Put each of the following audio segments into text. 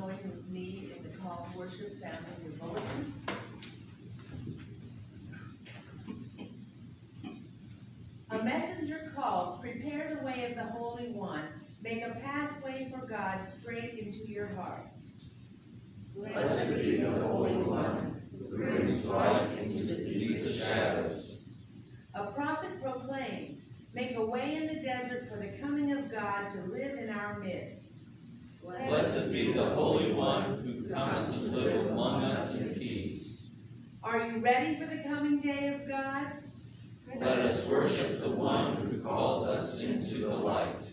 join with me in the call to worship family devotion. A messenger calls, prepare the way of the Holy One, make a pathway for God straight into your hearts. Blessed be the Holy One, who brings light into the deepest shadows. A prophet proclaims, make a way in the desert for the coming of God to live in our midst. Blessed be the Holy One, who comes to live among us in peace. Are you ready for the coming day of God? Let us worship the one who calls us into the light.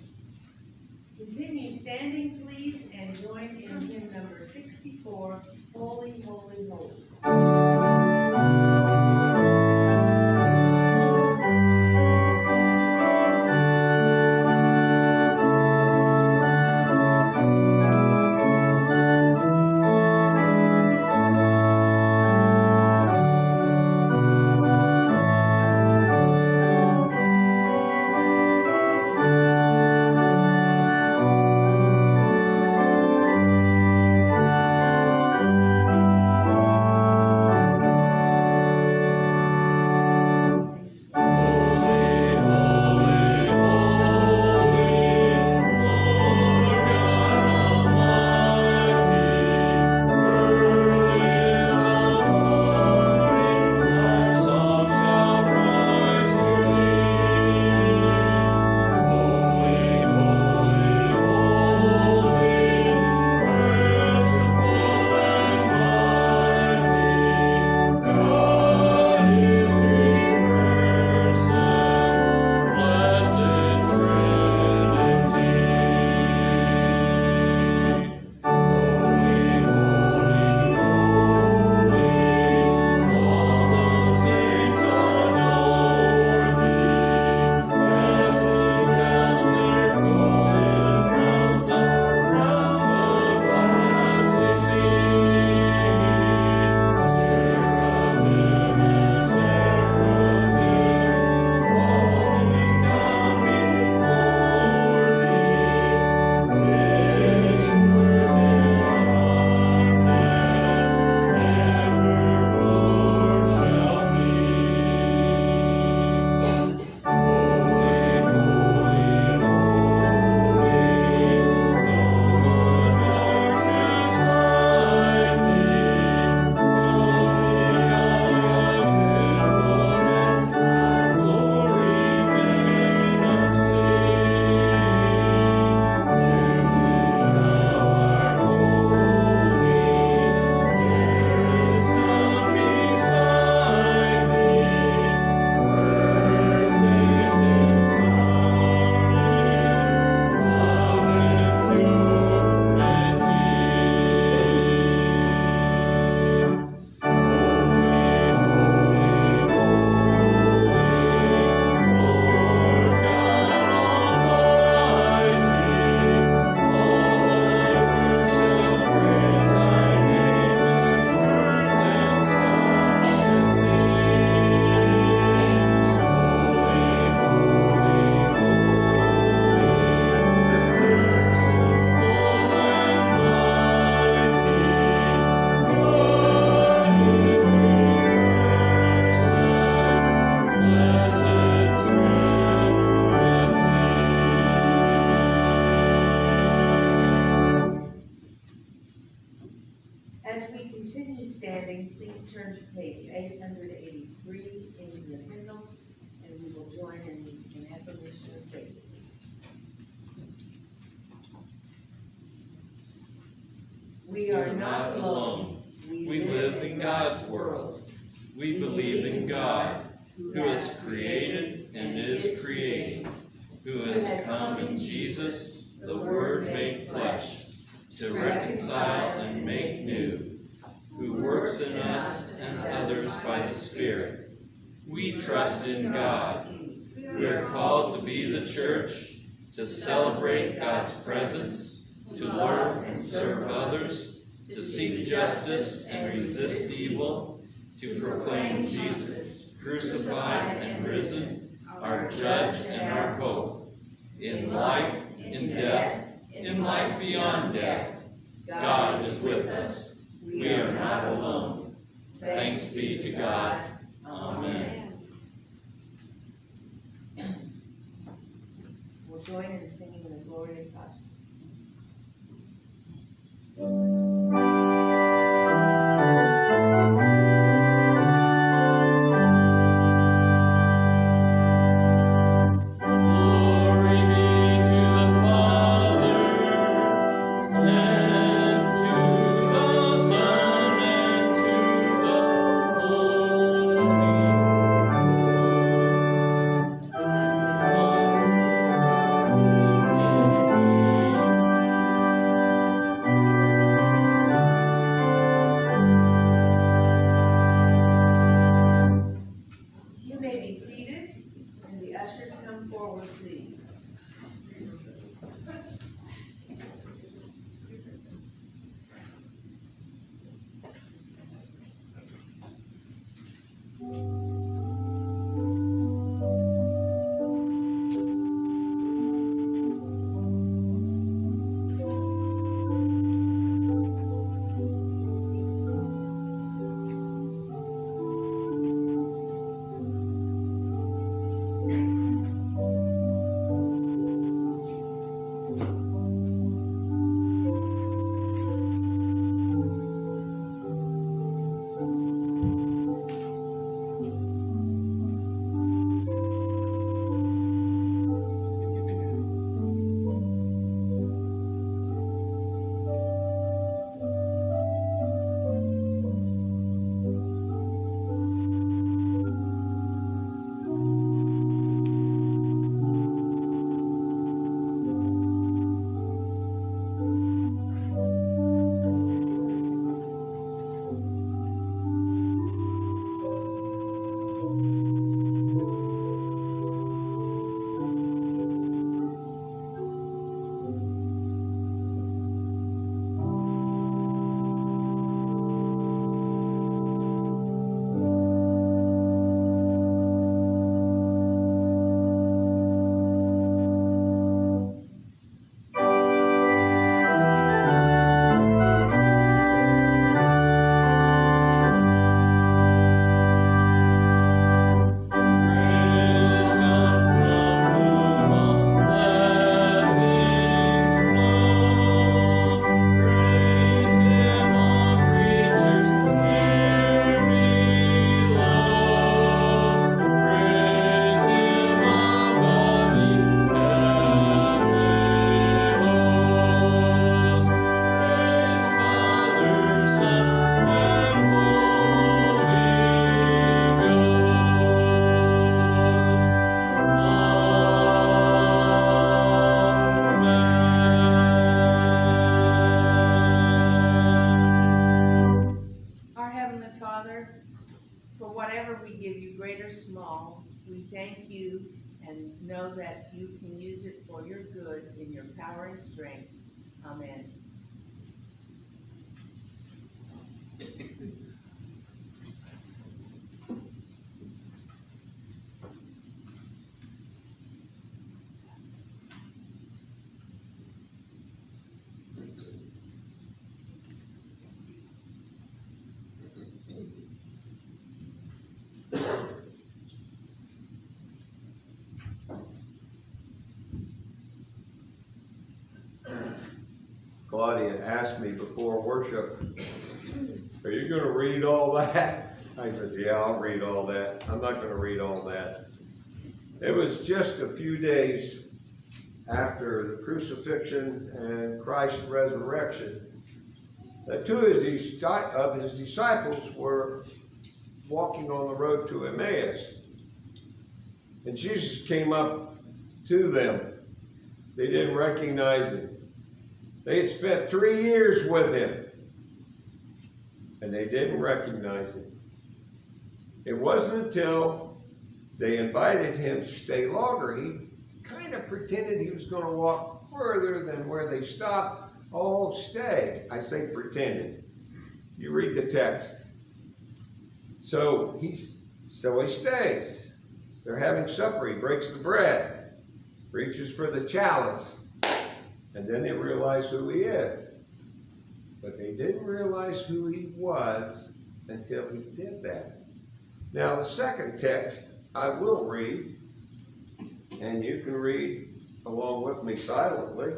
Continue standing, please, and join in hymn number 64, Holy, Holy, Holy. As we continue standing, please turn to page 883 in your hymnals, and we will join in affirmation of faith. We are not alone. We live in God's world. We believe in God, who has created and is creating, who has come in Jesus, the Word made flesh, to reconcile and make new, who works in us and others by the Spirit. We trust in God. We are called to be the church, to celebrate God's presence, to learn and serve others, to seek justice and resist evil, to proclaim Jesus, crucified and risen, our judge and our hope, in life, in death, in life beyond death, God is with us. We are not alone. Thanks be to God. Amen. We'll join in singing the Gloria Patri. Know that you can use it for your good in your power and strength. Amen. Claudia asked me before worship, are you going to read all that? I said, yeah, I'll read all that. I'm not going to read all that. It was just a few days after the crucifixion and Christ's resurrection that two of his disciples were walking on the road to Emmaus. And Jesus came up to them. They didn't recognize him. They had spent 3 years with him, and they didn't recognize him. It wasn't until they invited him to stay longer. He kind of pretended he was going to walk further than where they stopped. Oh, stay. I say pretended. You read the text. So he stays. They're having supper. He breaks the bread, reaches for the chalice, and then they realize who he is. But they didn't realize who he was until he did that. Now, the second text I will read, and you can read along with me silently.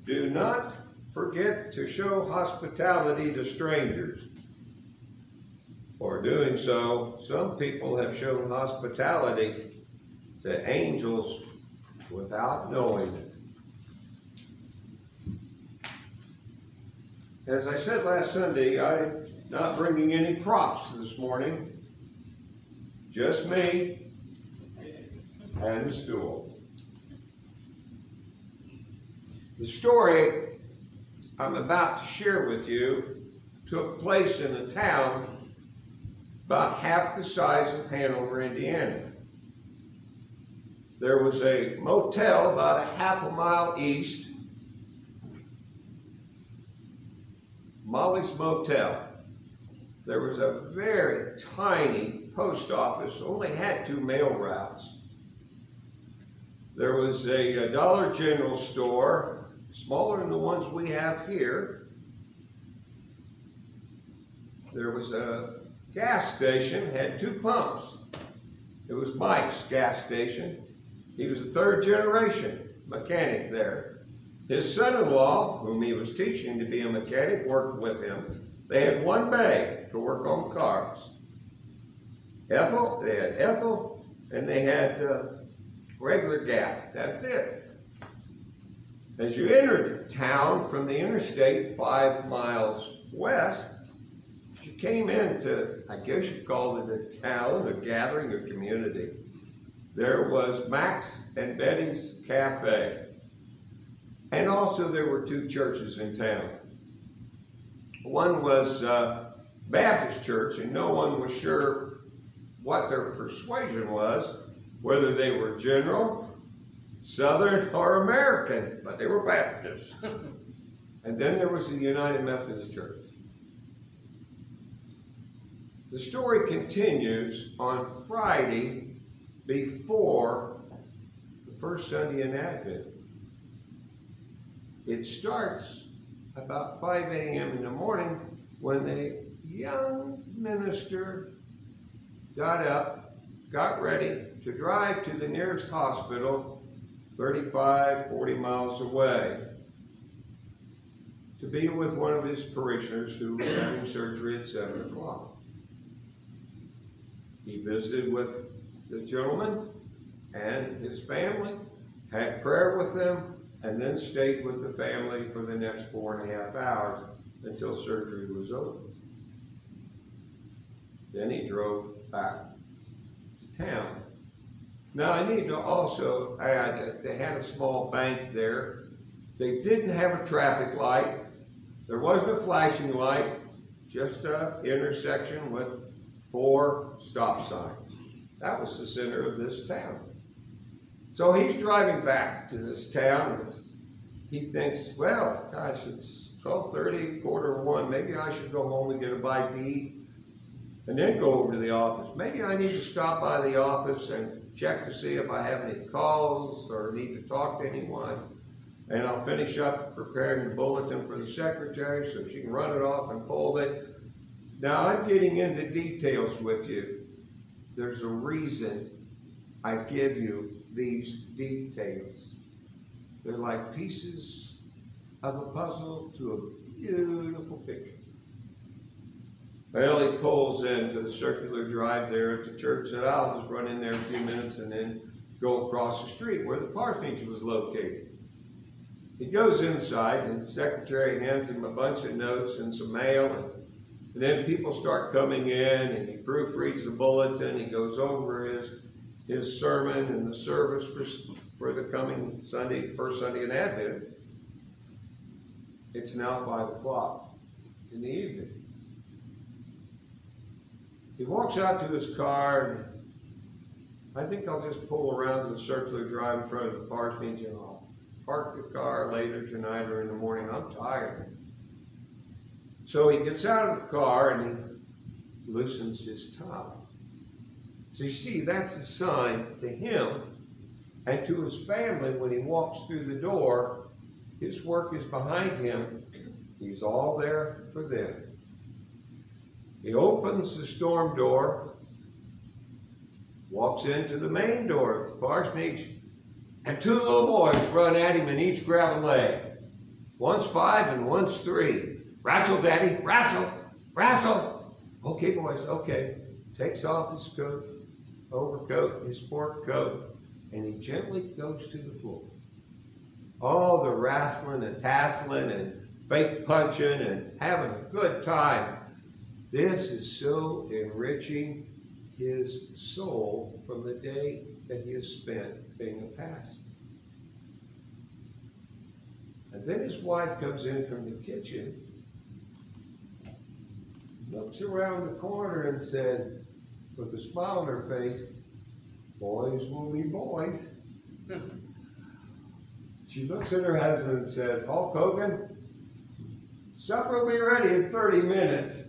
Do not forget to show hospitality to strangers. For doing so, some people have shown hospitality to angels without knowing it. As I said last Sunday, I'm not bringing any props this morning. Just me and the stool. The story I'm about to share with you took place in a town about half the size of Hanover, Indiana. There was a motel about a half a mile east, Molly's Motel. There was a very tiny post office, only had 2 mail routes. There was a Dollar General store, smaller than the ones we have here. There was a gas station, had 2 pumps. It was Mike's gas station. He was a 3rd generation mechanic there. His son-in-law, whom he was teaching to be a mechanic, worked with him. They had 1 bay to work on cars. They had Ethel, and they had regular gas. That's it. As you entered town from the interstate 5 miles west, you came into, I guess you called it a town, a gathering, a community. There was Max and Betty's Cafe. And also there were 2 churches in town. One was Baptist church, and no one was sure what their persuasion was, whether they were general, Southern, or American, but they were Baptists. And then there was the United Methodist Church. The story continues on Friday before the first Sunday in Advent. It starts about 5 a.m. in the morning when the young minister got up, got ready to drive to the nearest hospital 35, 40 miles away to be with one of his parishioners who was having surgery at 7 o'clock. He visited with the gentleman and his family, had prayer with them, and then stayed with the family for the next 4.5 hours until surgery was over. Then he drove back to town. Now I need to also add that they had a small bank there. They didn't have a traffic light. There wasn't a flashing light, just an intersection with 4 stop signs. That was the center of this town. So he's driving back to this town, and he thinks, well, gosh, it's 12:30, 1:45, maybe I should go home and get a bite to eat, and then go over to the office. Maybe I need to stop by the office and check to see if I have any calls or need to talk to anyone, and I'll finish up preparing the bulletin for the secretary so she can run it off and fold it. Now, I'm getting into details with you. There's a reason I give you these details. They're like pieces of a puzzle to a beautiful picture. Well, he pulls into the circular drive there at the church, said, I'll just run in there a few minutes and then go across the street where the parsonage was located. He goes inside, and the secretary hands him a bunch of notes and some mail, and then people start coming in, and he proofreads the bulletin. He goes over his sermon and the service for the coming Sunday, first Sunday in Advent. It's now 5 o'clock in the evening. He walks out to his car, and I think I'll just pull around to the circular drive in front of the parsonage, and I'll park the car later tonight or in the morning. I'm tired. So he gets out of the car and he loosens his tie. So you see, that's a sign to him and to his family when he walks through the door. His work is behind him, He's all there for them. He opens the storm door, walks into the main door of the parsonage, and two little boys run at him and each grab a leg. One's 5 and one's 3. Wrestle, Daddy, wrestle, wrestle. Okay, boys, okay. Takes off his coat, overcoat, his sport coat, and he gently goes to the floor. All the wrestling and tasseling and fake punching and having a good time. This is so enriching his soul from the day that he has spent being a pastor. And then his wife comes in from the kitchen, looks around the corner and said, with a smile on her face, "Boys will be boys." She looks at her husband and says, "Hulk Hogan, supper will be ready in 30 minutes.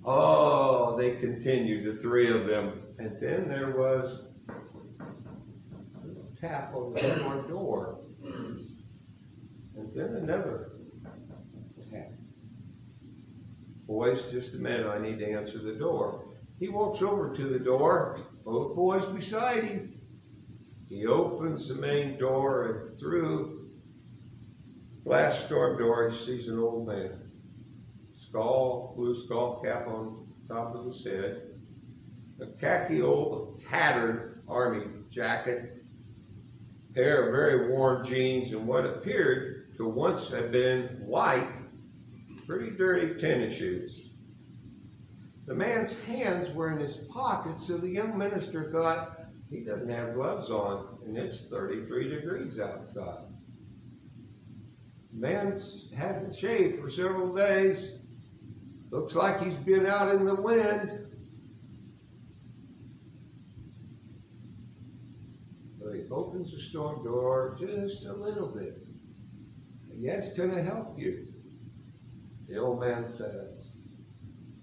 Oh, they continued, the three of them. And then there was a little tap on the front door. And then another tap. "Boys, just a minute, I need to answer the door." He walks over to the door, both boys beside him. He opens the main door, and through glass storm door, he sees an old man. Blue skull cap on top of his head, a khaki old tattered army jacket, pair of very worn jeans, and what appeared to once have been white, pretty dirty tennis shoes. The man's hands were in his pockets, so the young minister thought, he doesn't have gloves on, and it's 33 degrees outside. The man hasn't shaved for several days. Looks like he's been out in the wind. But he opens the storm door just a little bit. "Yes, can I help you?" The old man says,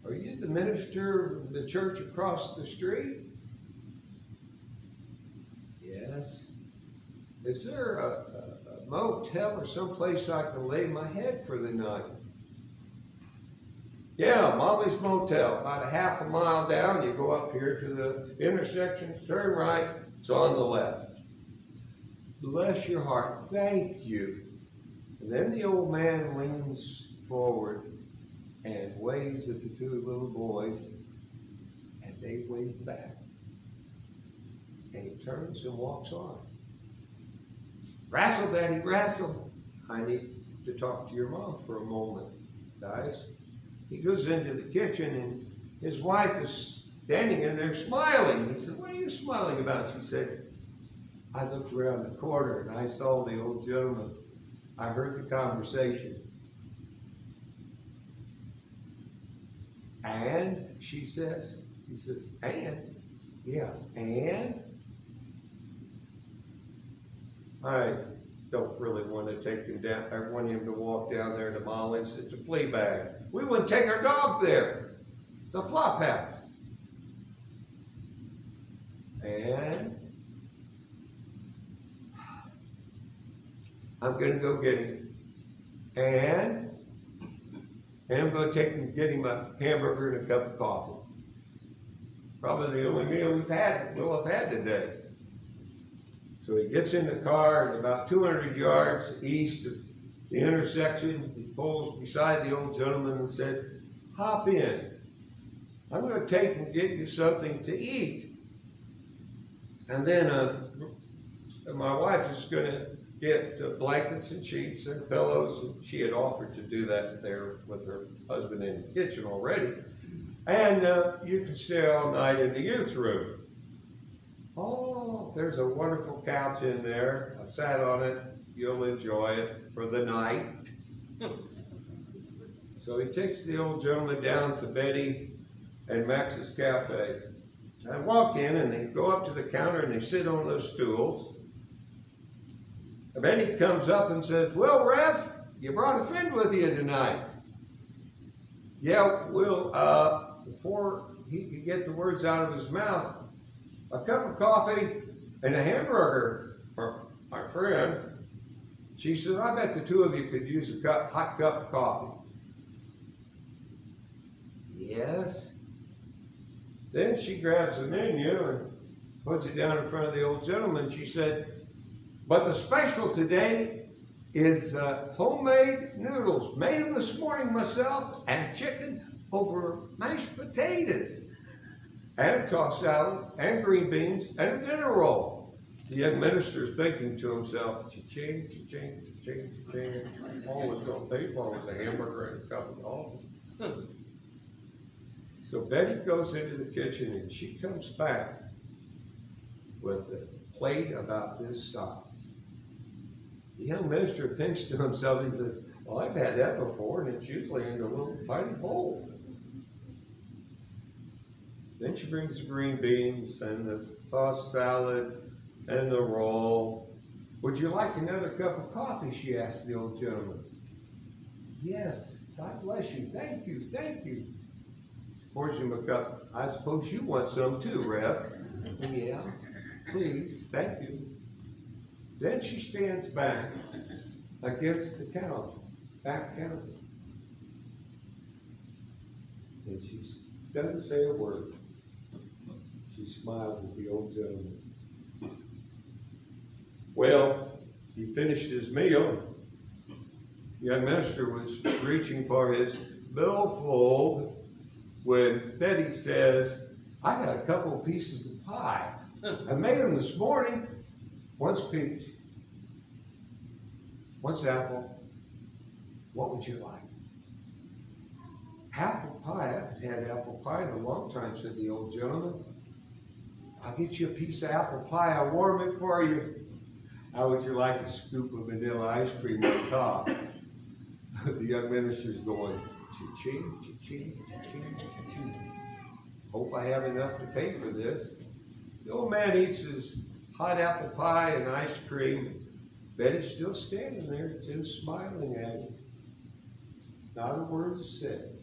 "Are you the minister of the church across the street?" "Yes." "Is there a motel or someplace I can lay my head for the night?" "Yeah, Molly's Motel, about a half a mile down. You go up here to the intersection, turn right, it's on the left." "Bless your heart, thank you." And then the old man leans forward and waves at the two little boys, and they wave back. And he turns and walks on. "Wrestle, Daddy, wrestle. I need to talk to your mom for a moment, guys." He goes into the kitchen, and his wife is standing in there smiling. He said, "What are you smiling about?" She said, "I looked around the corner and I saw the old gentleman. I heard the conversation." "And?" He says, "And?" "Yeah, and?" I don't really want to take him down. I want him to walk down there to Molly's. It's a flea bag. We wouldn't take our dog there. It's a flop house. And I'm going to go get him. And I'm going to take him, get him a hamburger and a cup of coffee. Probably the only meal we'll have had today. So he gets in the car, and about 200 yards east of the intersection, he pulls beside the old gentleman and says, "Hop in. I'm going to take and get you something to eat." And then my wife is going to get blankets and sheets and pillows, and she had offered to do that there with her husband in the kitchen already. "And you can stay all night in the youth room." "Oh, there's a wonderful couch in there. I've sat on it. You'll enjoy it for the night." So he takes the old gentleman down to Betty and Max's Cafe. I walk in, and they go up to the counter, and they sit on those stools. And Betty comes up and says, "Well, Rev, you brought a friend with you tonight." "Yeah, well, before he could get the words out of his mouth, a cup of coffee and a hamburger for my friend." She said, I bet the two of you could use a hot cup of coffee. Yes. Then she grabs the menu and puts it down in front of the old gentleman. She said, but the special today is homemade noodles. Made them this morning myself, and chicken over mashed potatoes, and a tossed salad, and green beans, and a dinner roll. The young minister's thinking to himself, cha-ching, cha-ching, cha-ching, cha-ching. All was going to pay for was a hamburger and a cup of coffee. So Betty goes into the kitchen and she comes back with a plate about this size. The young minister thinks to himself, he says, well, I've had that before, and it's usually in a little tiny bowl. Then she brings the green beans and the tossed salad and the roll. Would you like another cup of coffee? She asked the old gentleman. Yes, God bless you. Thank you, thank you. She pours him a cup. I suppose you want some too, Rev. Yeah, please, thank you. Then she stands back against the counter, back counter. And she doesn't say a word. She smiles at the old gentleman. Well, he finished his meal. The young minister was reaching for his billfold when Betty says, I got a couple of pieces of pie. I made them this morning. One's peach, one's apple. What would you like? Apple pie? I haven't had apple pie in a long time, said the old gentleman. I'll get you a piece of apple pie. I'll warm it for you. How would you like a scoop of vanilla ice cream on top? The young minister's going, cha-ching, cha-ching, cha-ching, cha-ching. Hope I have enough to pay for this. The old man eats his hot apple pie and ice cream. Betty's still standing there, just smiling at him. Not a word is said.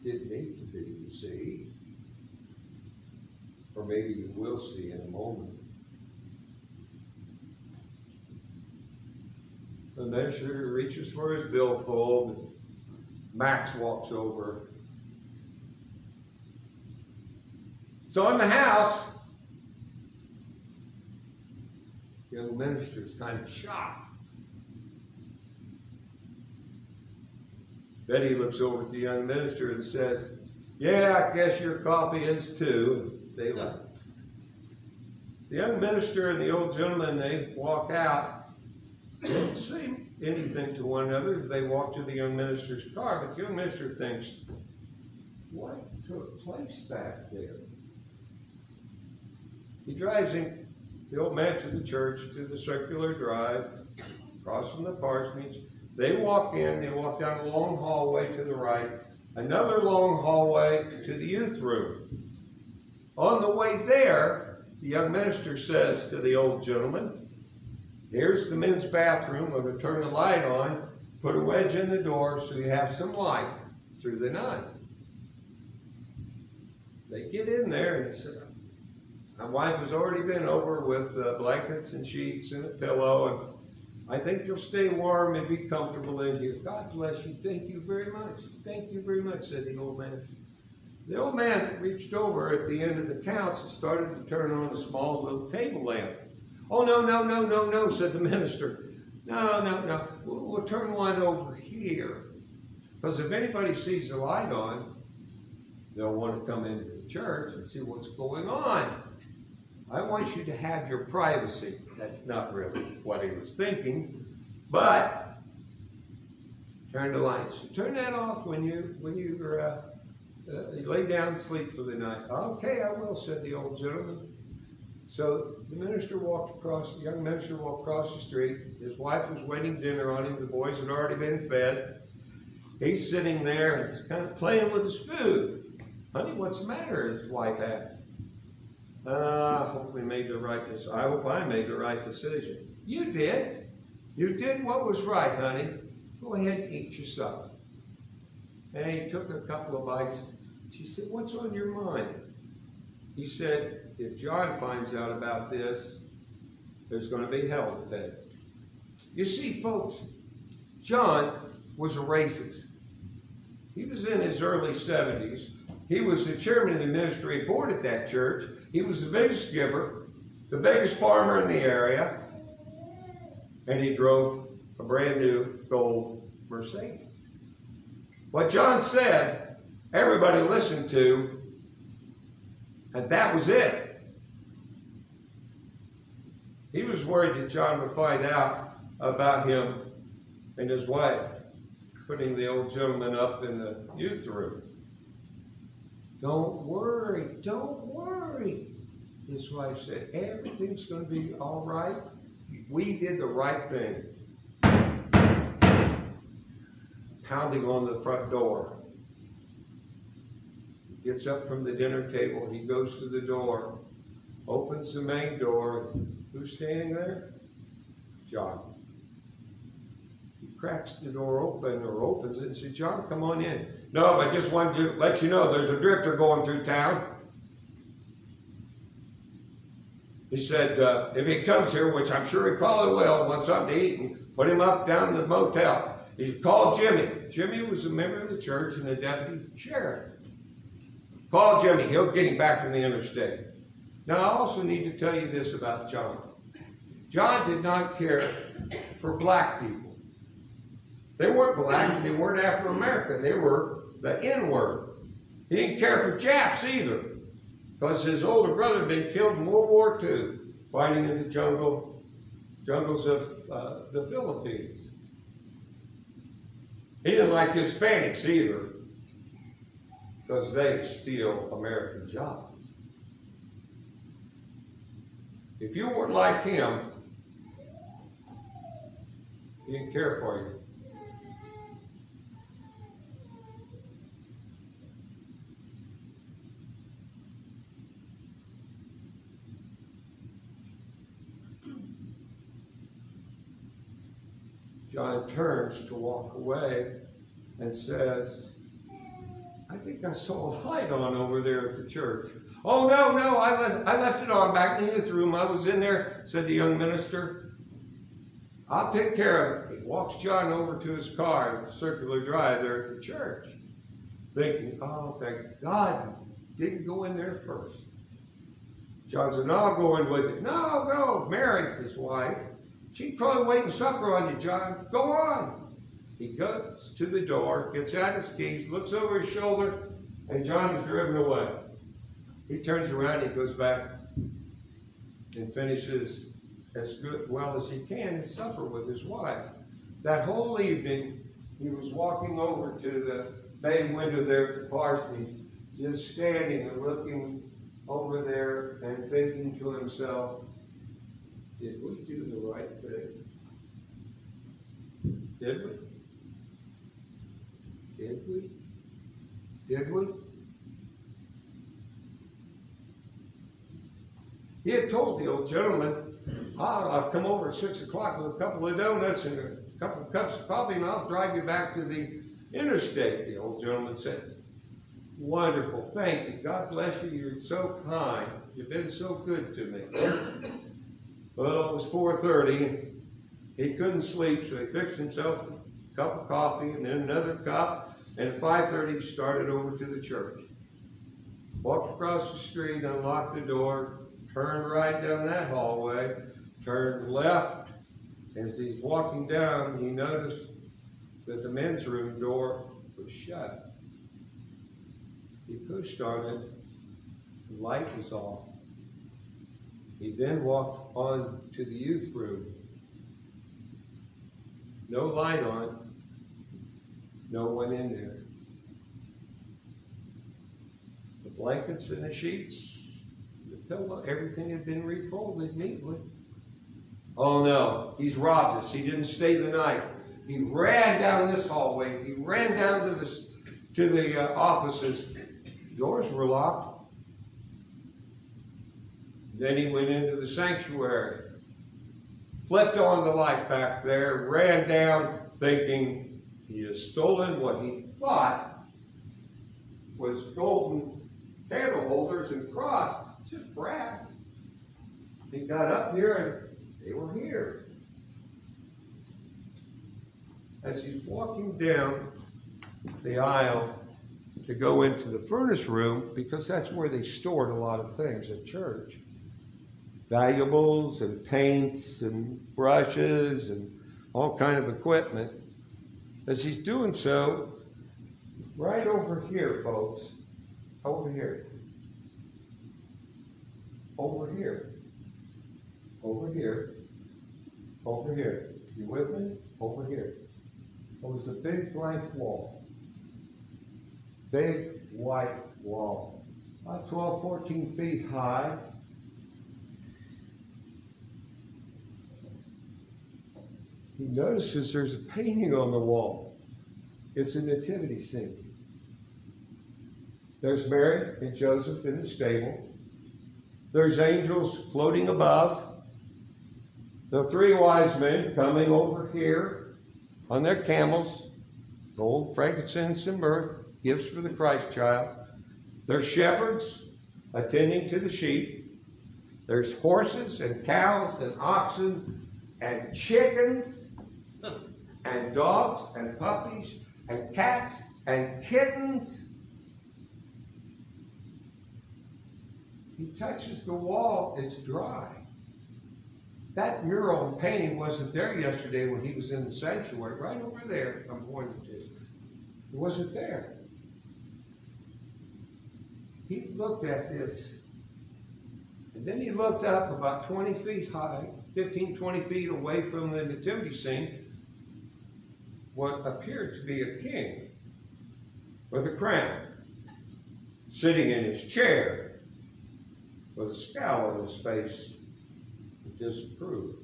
Didn't need to be, you see. Or maybe you will see in a moment. The minister reaches for his billfold. Max walks over. So in the house, the young minister's kind of shocked. Betty looks over at the young minister and says, yeah, I guess your coffee is too. They left. The young minister and the old gentleman, they walk out. They don't say anything to one another as they walk to the young minister's car, but the young minister thinks, what took place back there? He drives him, the old man, to the church, to the circular drive, across from the parsonage. They walk in, they walk down a long hallway to the right, another long hallway to the youth room. On the way there, the young minister says to the old gentleman, here's the men's bathroom. I'm going to turn the light on, put a wedge in the door so you have some light through the night. They get in there and say, my wife has already been over with blankets and sheets and a pillow, and I think you'll stay warm and be comfortable in here. God bless you. Thank you very much. Thank you very much, said the old man. The old man reached over at the end of the couch and started to turn on a small little table lamp. Oh, no, said the minister. No. We'll turn one over here. Because if anybody sees the light on, they'll want to come into the church and see what's going on. I want you to have your privacy. That's not really what he was thinking, but turn the lights. So turn that off when you lay down and sleep for the night. Okay, I will, said the old gentleman. So the young minister walked across the street. His wife was waiting dinner on him. The boys had already been fed. He's sitting there and he's kind of playing with his food. Honey, what's the matter? His wife asked. I hope I made the right decision. You did. You did what was right, honey. Go ahead and eat your supper. And he took a couple of bites. She said, what's on your mind? He said, if John finds out about this, there's going to be hell to pay. You see, folks, John was a racist. He was in his early 70s. He was the chairman of the ministry board at that church. He was the biggest giver, the biggest farmer in the area, and he drove a brand new gold Mercedes. What John said, everybody listened to, and that was it. He was worried that John would find out about him and his wife putting the old gentleman up in the youth room. Don't worry, his wife said. Everything's going to be all right. We did the right thing. Pounding on the front door. He gets up from the dinner table. He goes to the door, opens the main door. Who's standing there? John. He cracks the door open, or opens it, and says, John, come on in. No, I just wanted to let you know there's a drifter going through town. He said, if he comes here, which I'm sure he probably will, want something to eat, and put him up down in the motel. He's called Jimmy. Jimmy was a member of the church and a deputy sheriff. Call Jimmy. He'll get him back to the interstate. Now, I also need to tell you this about John. John did not care for black people. They weren't black, and they weren't Afro-American. They were the N-word. He didn't care for Japs either, because his older brother had been killed in World War II, fighting in the jungles of the Philippines. He didn't like Hispanics either, because they steal American jobs. If you weren't like him, he didn't care for you. John turns to walk away and says, I think I saw a light on over there at the church. Oh, no, I left it on back in the youth room. I was in there, said the young minister. I'll take care of it. He walks John over to his car at the circular drive there at the church, thinking, oh, thank God he didn't go in there first. John said, no, I'll go in with it. No, Mary, his wife, she's probably waiting supper on you, John. Go on. He goes to the door, gets out his keys, looks over his shoulder, and John is driven away. He turns around, he goes back and finishes as well as he can his supper with his wife. That whole evening, he was walking over to the bay window there at the parsonage, just standing and looking over there and thinking to himself, did we do the right thing? Did we? Did we? Did we? He had told the old gentleman, I'll come over at 6 o'clock with a couple of donuts and a couple of cups of coffee, and I'll drive you back to the interstate. The old gentleman said, wonderful, thank you. God bless you. You're so kind. You've been so good to me. Well, it was 4:30. He couldn't sleep, so he fixed himself a cup of coffee and then another cup. And at 5:30, he started over to the church. Walked across the street, unlocked the door, turned right down that hallway, turned left. As he's walking down, he noticed that the men's room door was shut. He pushed on it. The light was off. He then walked on to the youth room. No light on. No one in there. The blankets and the sheets, the pillow, everything had been refolded neatly. Oh no, he's robbed us. He didn't stay the night. He ran down this hallway. He ran down to the offices. Doors were locked. Then he went into the sanctuary, flipped on the light back there, ran down thinking he has stolen what he thought was golden candle holders and cross, just brass. He got up here They were here. As he's walking down the aisle to go into the furnace room, because that's where they stored a lot of things at church. Valuables and paints and brushes and all kind of equipment. As he's doing so, right over here, folks, over here, over here, over here, over here. You with me? Over here. There was a big blank wall. Big white wall. About 12, 14 feet high. He notices there's a painting on the wall. It's a nativity scene. There's Mary and Joseph in the stable. There's angels floating above. The three wise men coming over here on their camels. Gold, frankincense, and myrrh, gifts for the Christ child. There's shepherds attending to the sheep. There's horses and cows and oxen and chickens and dogs and puppies and cats and kittens. He touches the wall, it's dry. That mural and painting wasn't there yesterday when he was in the sanctuary. Right over there, I'm pointing to. It wasn't there. He looked at this, and then he looked up about 20 feet high, 15, 20 feet away from the nativity scene, what appeared to be a king with a crown, sitting in his chair with a scowl on his face of disapproval.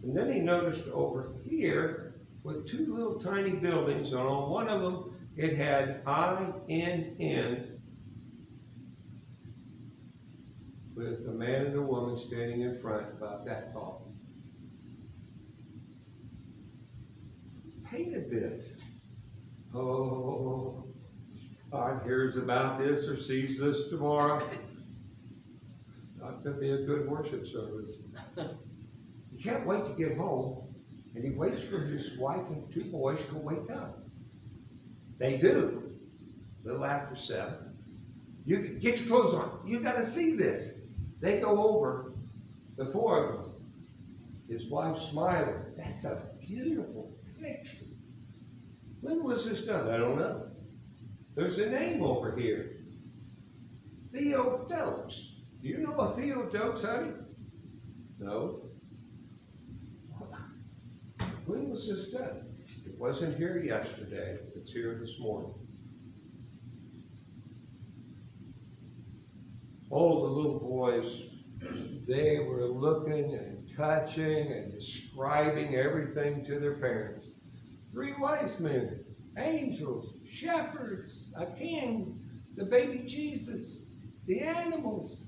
And then he noticed over here with two little tiny buildings, and on one of them it had INN with a man and a woman standing in front about that tall. Painted this. Oh, God hears about this or sees this tomorrow. It's not going to be a good worship service. He can't wait to get home, and he waits for his wife and two boys to wake up. They do. A little after 7. You get your clothes on. You got to see this. They go over, the four of them. His wife smiling. That's a beautiful picture. When was this done? I don't know. There's a name over here. Theo Dokes. Do you know a Theo Dokes, honey? No. When was this done? It wasn't here yesterday. It's here this morning. All the little boys, they were looking and touching and describing everything to their parents. 3 wise men, angels, shepherds, a king, the baby Jesus, the animals.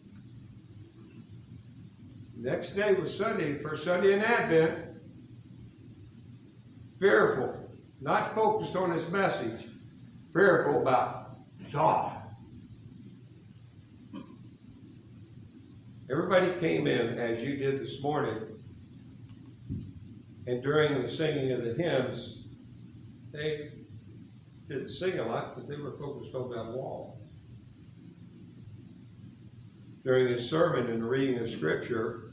Next day was Sunday, first Sunday in Advent. Fearful, not focused on his message, fearful about John. Everybody came in as you did this morning, and during the singing of the hymns, they didn't sing a lot because they were focused on that wall. During the sermon and the reading of Scripture,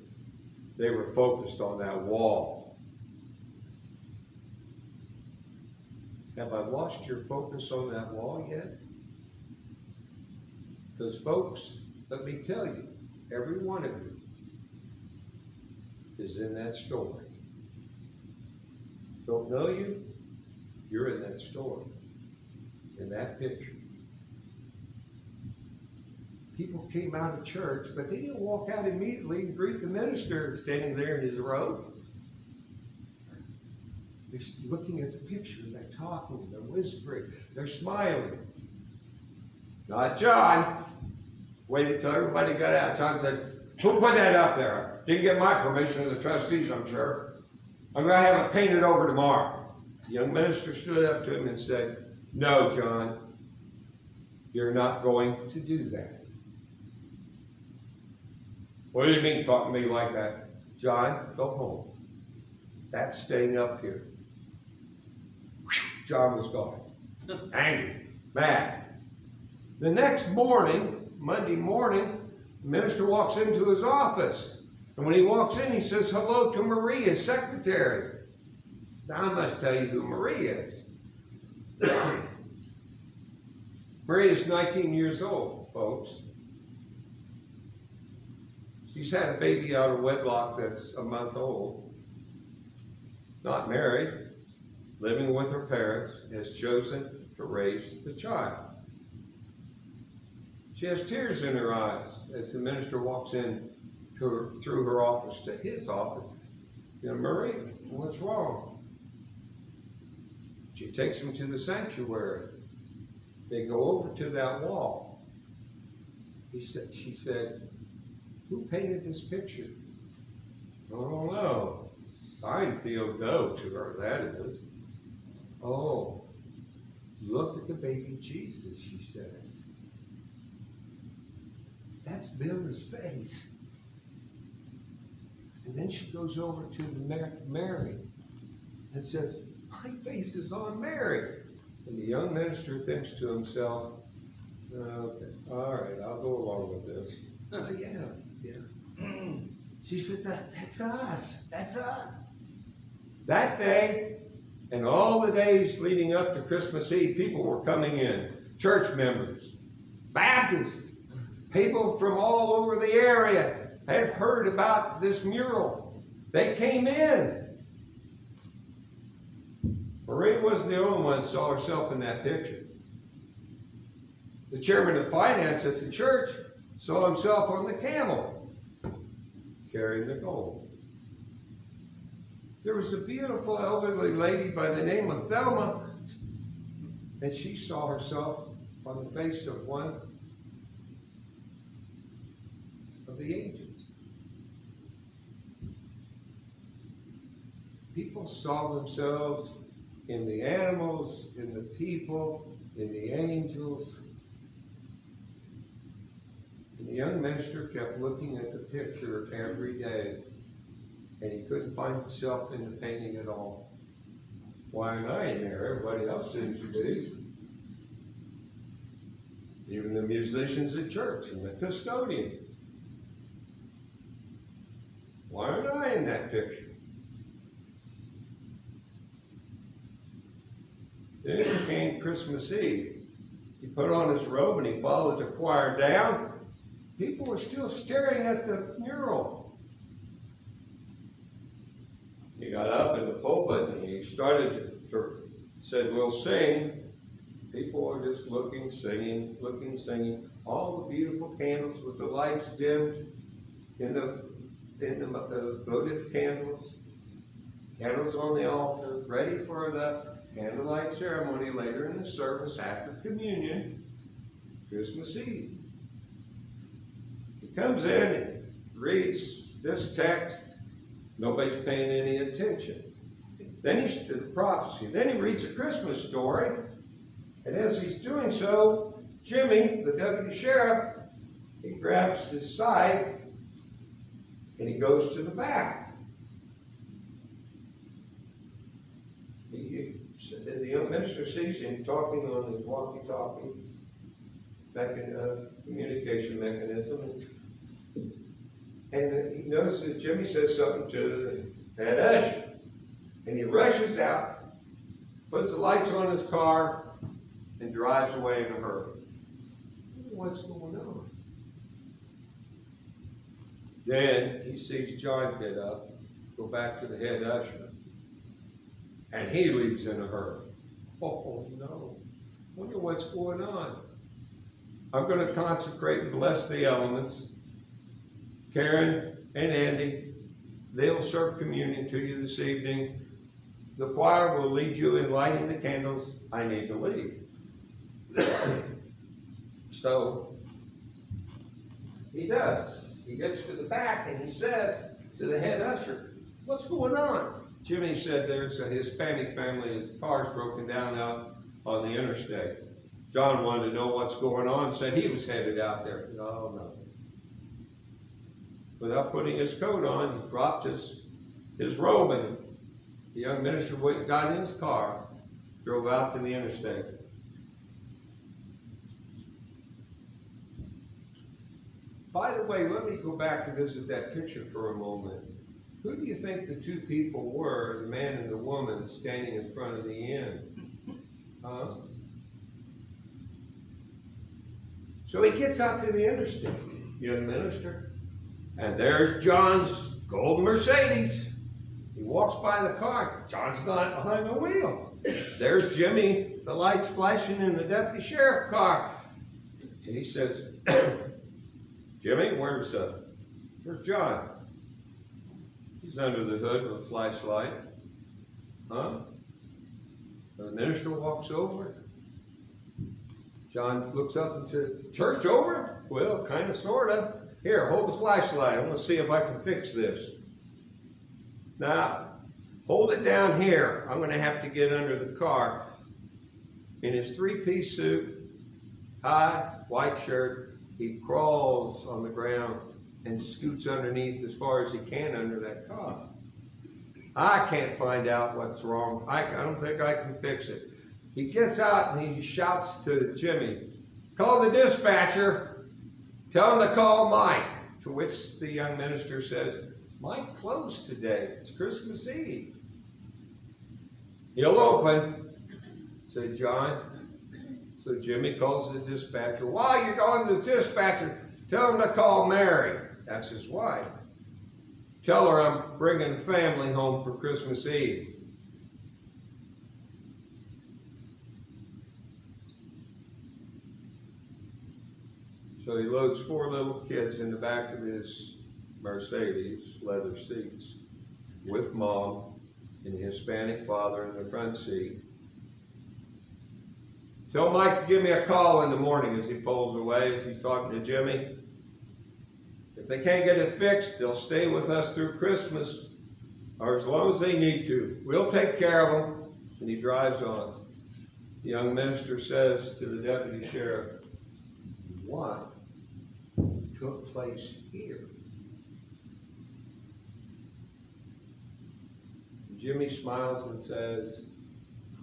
they were focused on that wall. Have I lost your focus on that wall yet? Because folks, let me tell you, every one of you is in that story. Don't know you? You're in that story, in that picture. People came out of church, but they didn't walk out immediately and greet the minister standing there in his robe. They're looking at the picture, they're talking, they're whispering, they're smiling. Not John. Waited till everybody got out. John said, "Who put that up there? Didn't get my permission of the trustees, I'm sure. I'm going to have it painted over tomorrow." The young minister stood up to him and said, "No, John, you're not going to do that." "What do you mean talking to me like that?" John, go home. That's staying up here. John was gone. Angry, mad. The next morning, Monday morning, the minister walks into his office. And when he walks in, he says hello to Marie, his secretary. Now, I must tell you who Marie is. Marie is 19 years old, folks. She's had a baby out of wedlock that's a month old. Not married, living with her parents, has chosen to raise the child. She has tears in her eyes as the minister walks in through her office to his office. You know, Marie, what's wrong? She takes him to the sanctuary. They go over to that wall. She said, who painted this picture? I don't know. Seinfeld go to her, that is. Oh, look at the baby Jesus, she says. That's Billy's face. And then she goes over to the Mary and says, my face is on Mary. And the young minister thinks to himself, okay, all right, I'll go along with this. Yeah. She said, that's us. That's us. That day, and all the days leading up to Christmas Eve, people were coming in. Church members, Baptists, people from all over the area had heard about this mural. They came in. Marie wasn't the only one who saw herself in that picture. The chairman of finance at the church saw himself on the camel, carrying the gold. There was a beautiful elderly lady by the name of Thelma, and she saw herself on the face of one of the angels. People saw themselves in the animals, in the people, in the angels. And the young minister kept looking at the picture every day, and he couldn't find himself in the painting at all. Why am I in there? Everybody else seems to be. Even the musicians at church and the custodian. Why aren't I in that picture? Then it came Christmas Eve. He put on his robe and he followed the choir down. People were still staring at the mural. He got up in the pulpit and he said, we'll sing. People were just looking, singing, looking, singing. All the beautiful candles with the lights dimmed in the votive candles. Candles on the altar, ready for the candlelight ceremony later in the service after communion, Christmas Eve. He comes in and reads this text. Nobody's paying any attention. Then he's to the prophecy. Then he reads a Christmas story. And as he's doing so, Jimmy, the deputy sheriff, he grabs his side and he goes to the back. The young minister sees him talking on his walkie-talkie communication mechanism. And he notices Jimmy says something to the head usher. And he rushes out, puts the lights on his car, and drives away in a hurry. What's going on? Then he sees John get up, go back to the head usher, and he leaves in a hurry. Oh no, wonder what's going on. I'm going to consecrate and bless the elements. Karen and Andy, they'll serve communion to you this evening. The choir will lead you in lighting the candles. I need to leave. So he does. He gets to the back and he says to the head usher, what's going on? Jimmy said there's a Hispanic family, his car's broken down out on the interstate. John wanted to know what's going on, said he was headed out there. Oh, no. without putting his coat on, he dropped his robe, and the young minister went and got in his car, drove out to the interstate. By the way, let me go back and visit that picture for a moment. Who do you think the two people were, the man and the woman, standing in front of the inn? Huh? So he gets out to the interstate, young minister, and there's John's gold Mercedes. He walks by the car. John's not behind the wheel. There's Jimmy, the lights flashing in the deputy sheriff car. And he says, Jimmy, where's John? He's under the hood with a flashlight. Huh? The minister walks over. John looks up and says, church over? Well, kind of, sort of. Here, hold the flashlight. I'm going to see if I can fix this. Now, hold it down here. I'm going to have to get under the car. In his three-piece suit, tie, white shirt, he crawls on the ground and scoots underneath as far as he can under that car. I can't find out what's wrong. I don't think I can fix it. He gets out and he shouts to Jimmy, call the dispatcher, tell him to call Mike. To which the young minister says, Mike closed today. It's Christmas Eve. He'll open, said John. So Jimmy calls the dispatcher. While you're going to the dispatcher, tell him to call Mary. That's his wife. Tell her I'm bringing the family home for Christmas Eve. So he loads 4 little kids in the back of his Mercedes, leather seats, with Mom and the Hispanic father in the front seat. Tell Mike to give me a call in the morning as he pulls away, as he's talking to Jimmy. If they can't get it fixed, they'll stay with us through Christmas, or as long as they need to. We'll take care of them. And he drives on. The young minister says to the deputy sheriff, what took place here? Jimmy smiles and says,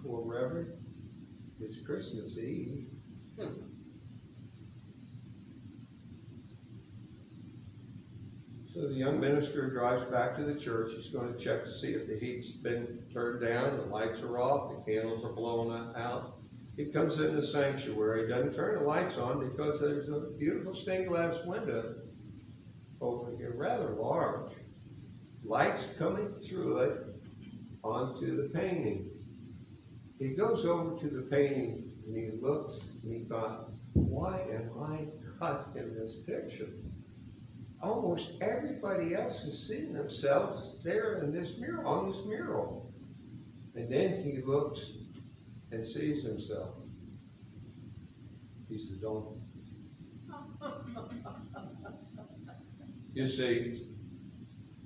well, Reverend, it's Christmas Eve. So the young minister drives back to the church. He's going to check to see if the heat's been turned down, the lights are off, the candles are blown out. He comes in the sanctuary. He doesn't turn the lights on because there's a beautiful stained glass window over here, rather large. Lights coming through it onto the painting. He goes over to the painting and he looks and he thought, why am I cut in this picture? Almost everybody else has seen themselves there in this mural, on this mural. And then he looks and sees himself. He's the donkey. You see,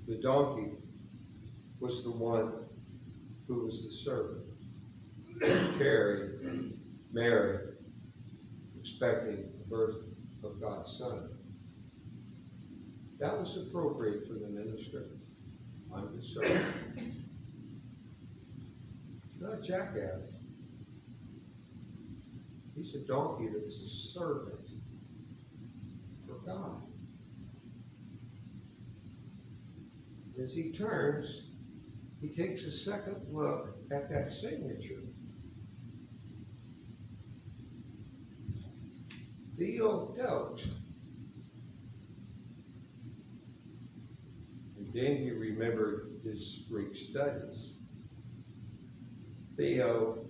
the donkey was the one who was the servant who carried Mary, expecting the birth of God's Son. That was appropriate for the minister. I'm the servant. Not a jackass. He's a donkey that's a servant for God. As he turns, he takes a second look at that signature. Theo Dote. And then he remembered his Greek studies. Theo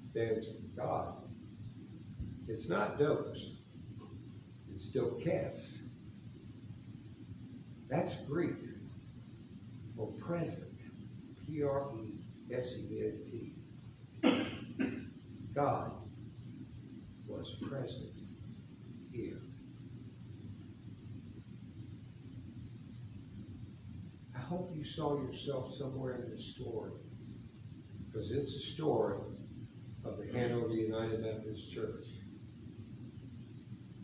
stands for God. It's not Dokes. It's Dokes. That's Greek for present. P-R-E-S-E-N-T. God was present here. I hope you saw yourself somewhere in this story, because it's a story of the Hanover United Methodist Church.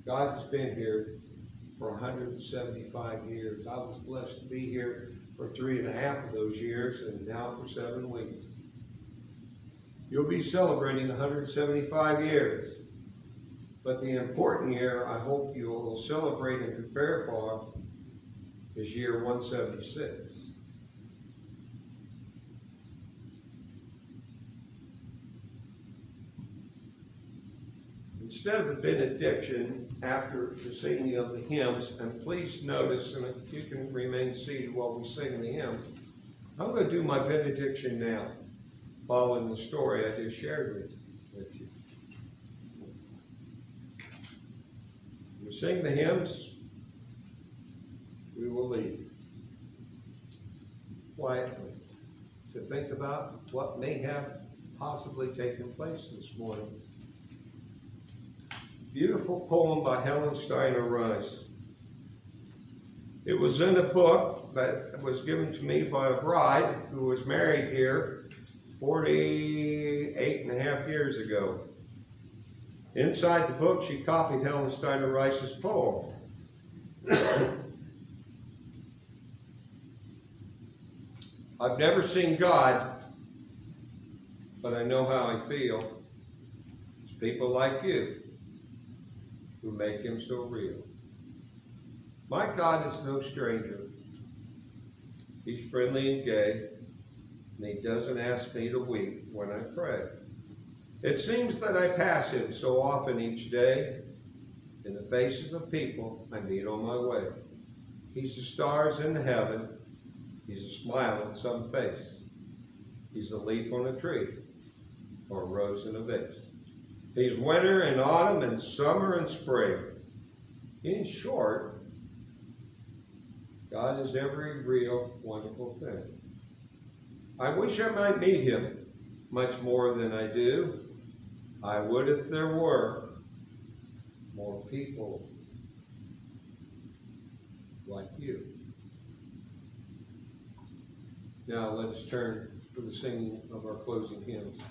God has been here for 175 years. I was blessed to be here for 3.5 of those years, and now for 7 weeks. You'll be celebrating 175 years. But the important year I hope you'll celebrate and prepare for is year 176. Instead of a benediction after the singing of the hymns, and please notice, and if you can remain seated while we sing the hymns, I'm going to do my benediction now, following the story I just shared with you. When we sing the hymns, we will leave quietly to think about what may have possibly taken place this morning. Beautiful poem by Helen Steiner Rice. It was in a book that was given to me by a bride who was married here 48.5 years ago. Inside the book, she copied Helen Steiner Rice's poem. I've never seen God, but I know how I feel. It's people like you who make him so real. My God is no stranger. He's friendly and gay, and he doesn't ask me to weep when I pray. It seems that I pass him so often each day in the faces of people I meet on my way. He's the stars in heaven. He's a smile on some face. He's a leaf on a tree or a rose in a vase. He's winter and autumn and summer and spring. In short, God is every real wonderful thing. I wish I might meet him much more than I do. I would if there were more people like you. Now let us turn to the singing of our closing hymns.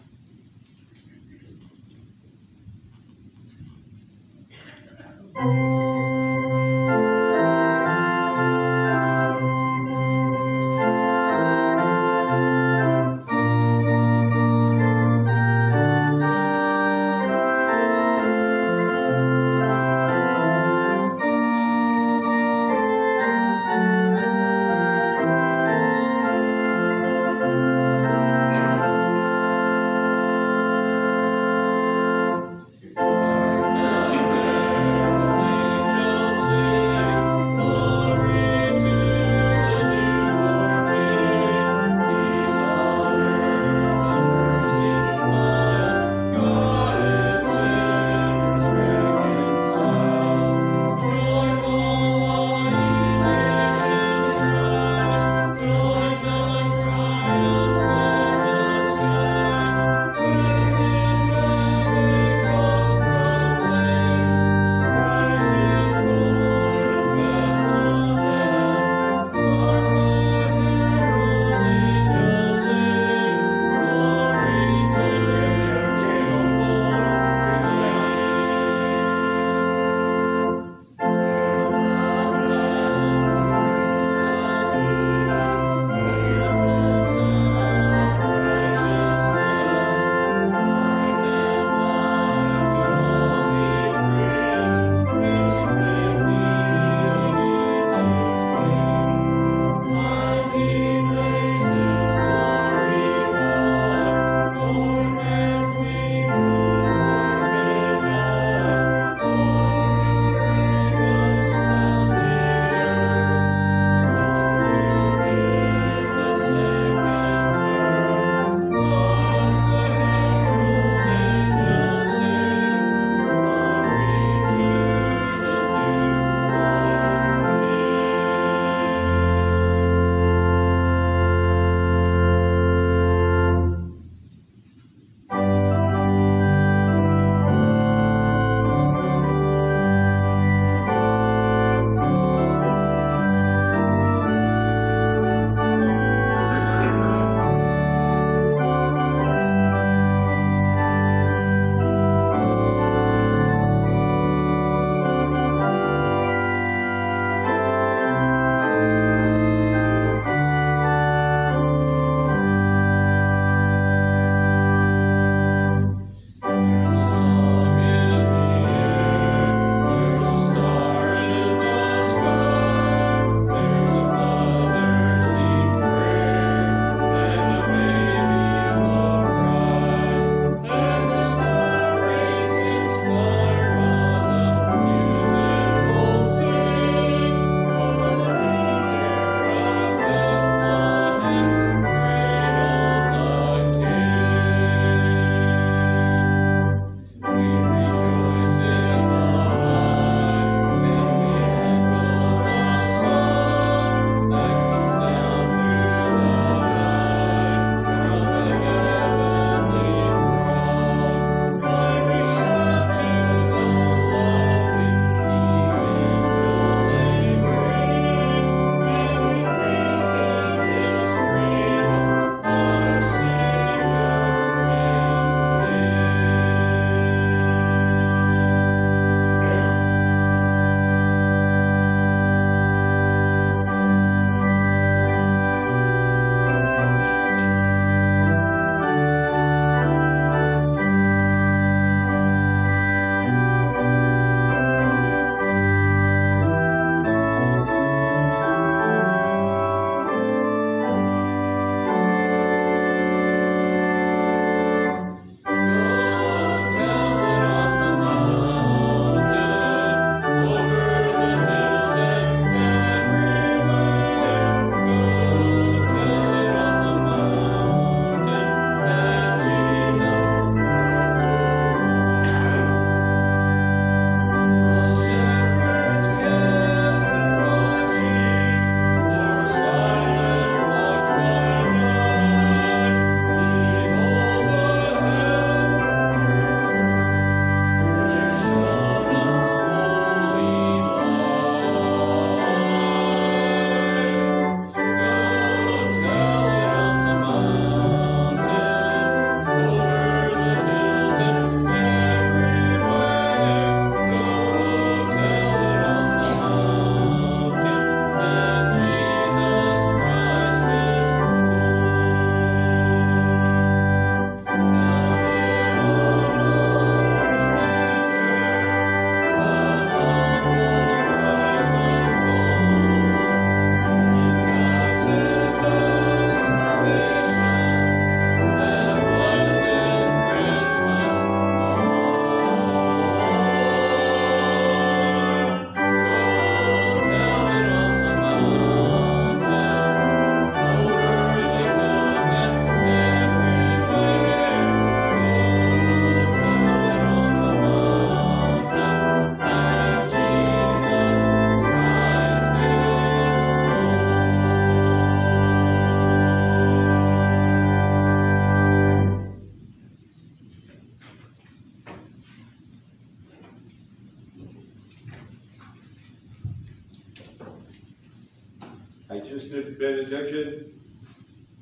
just did the benediction.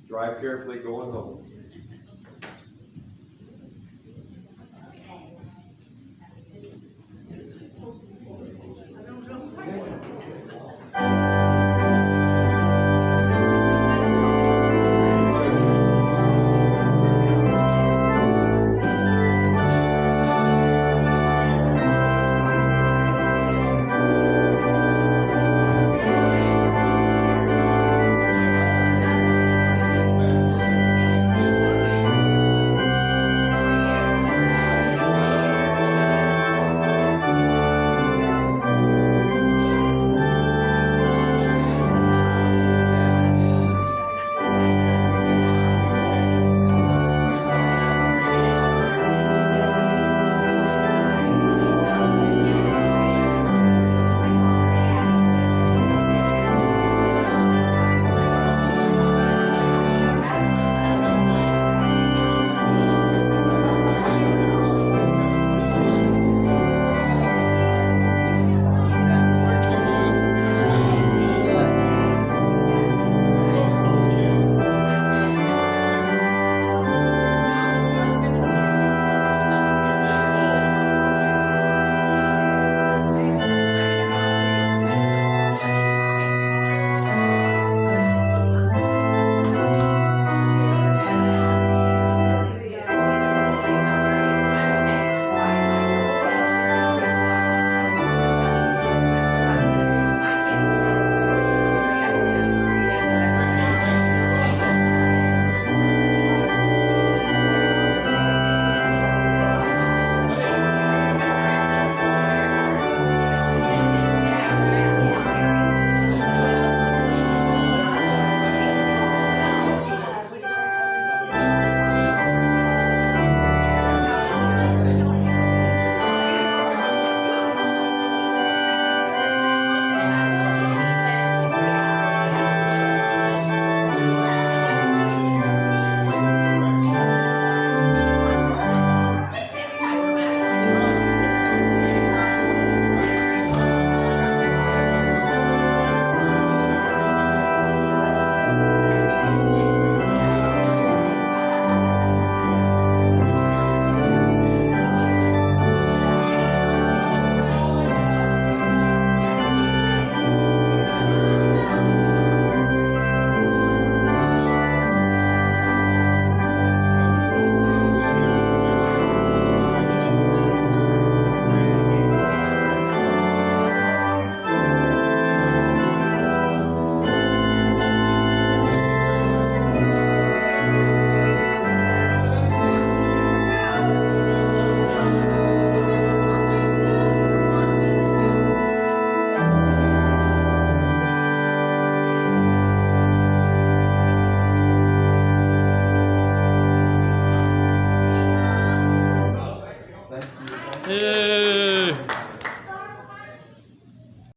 Drive carefully going home.